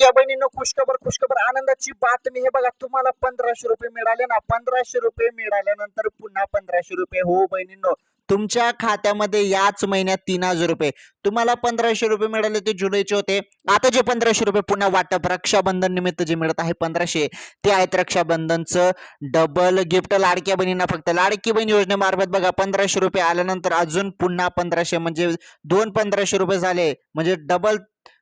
लाडक्या बहिणींनो खुशखबर आनंदाची बातमी. हे बघा, तुम्हाला 1500 रुपये मिळाले ना. 1500 रुपये मिळाल्यानंतर पुन्हा 1500 रुपये. हो बहिणींनो, तुमच्या खात्यामध्ये याच महिन्यात 3000 रुपये. तुम्हाला 1500 रुपये मिळाले ते जुलैचे होते. आता जे 1500 रुपये पुन्हा वाटप रक्षाबंधन निमित्त जे मिळत आहे 1500, ते आहेत रक्षाबंधनचं डबल गिफ्ट लाडक्या बहिणींना. फक्त लाडकी बहीण योजनेमार्फत बघा 1500 रुपये आल्यानंतर अजून पुन्हा 1500, म्हणजे दोन 1500 रुपये झाले, म्हणजे डबल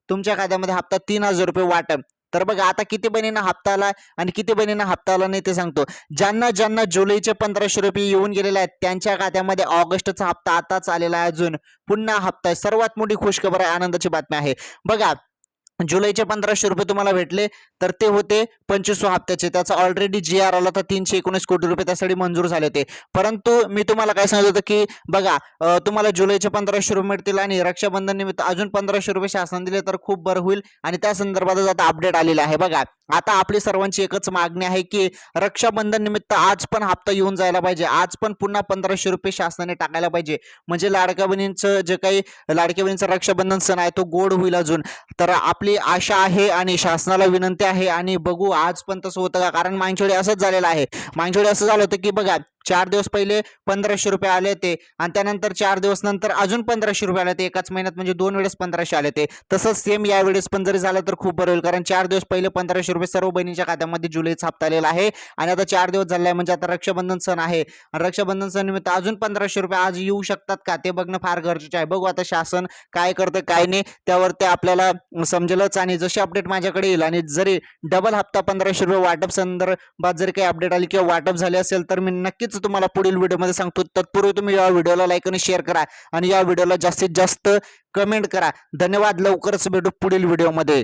तुमच्या खात्यामध्ये हप्ता 3000 रुपये वाटप. तर बघा आता किती बहिणींना हप्ता आला आणि किती बहिणींना हप्ता आला नाही ते सांगतो. ज्यांना ज्यांना जुलैचे 1500 रुपये येऊन गेलेले आहेत त्यांच्या खात्यामध्ये ऑगस्टचा हप्ता आताच आलेला आहे. अजून पुन्हा हप्ता आहे. सर्वात मोठी खुशखबर आहे, आनंदाची बातमी आहे. बघा, जुलैचे 1500 रुपये तुम्हाला भेटले तर ते होते 25व्या हप्त्याचे. त्याचा ऑलरेडी जी आर आला तर 319 कोटी रुपये त्यासाठी मंजूर झाले होते. परंतु मी तुम्हाला काय सांगत होतं की बघा, तुम्हाला जुलैचे 1500 रुपये मिळतील आणि रक्षाबंधन निमित्त अजून 1500 रुपये शासन दिले तर खूप बरं होईल. आणि त्या संदर्भातच आता अपडेट आलेला आहे. बघा, आता आपली सर्वांची एकच मागणी आहे की रक्षाबंधन निमित्त आज पण हप्ता येऊन जायला पाहिजे. आज पण पुन्हा 1500 रुपये शासनाने टाकायला पाहिजे, म्हणजे लाडक्या बहिणींचं जे काही लाडक्या बहिणींचा रक्षाबंधन सण आहे तो गोड होईल अजून. तर आपली आशा आहे आणि शासनाला विनंती आहे, आणि बघू आज पण तसं होतं का. कारण मागच्या असंच झालेलं आहे. मागच्या असं झालं होतं की बघा, 4 दिवस पहिले 1500 रुपये आले ते, आणि त्यानंतर 4 दिवस नंतर अजून 1500 रुपये आले ते एकाच महिन्यात, म्हणजे 2 वेळेस 1500 आले ते. तसंच सेम या वेळेस पण जरी झालं तर खूप बरं होईल, कारण 4 दिवस पहिले 1500 रुपये सर्व बहिणींच्या खात्यामध्ये जुलैचा हप्ता आलेला आहे. आणि आता 4 दिवस झाले आहे, म्हणजे आता रक्षाबंधन सण आहे. रक्षाबंधन सण निमित्त अजून 1500 रुपये आज येऊ शकतात का ते बघणं फार गरजेचं आहे. बघू आता शासन काय करतं काय नाही, त्यावर ते आपल्याला समजेलच. आणि जशी अपडेट माझ्याकडे येईल आणि जरी डबल हप्ता 1500 रुपये वाटप संदर्भात जरी काही अपडेट आली किंवा वाटप झाले असेल तर मी नक्कीच तुम्हाला पुढील व्हिडिओमध्ये सांगतो. तत्पूर्वी तुम्ही या व्हिडिओला लाईक आणि शेअर करा आणि या व्हिडिओला जास्तीत जास्त कमेंट करा. धन्यवाद. लवकरच भेटू पुढील व्हिडिओमध्ये.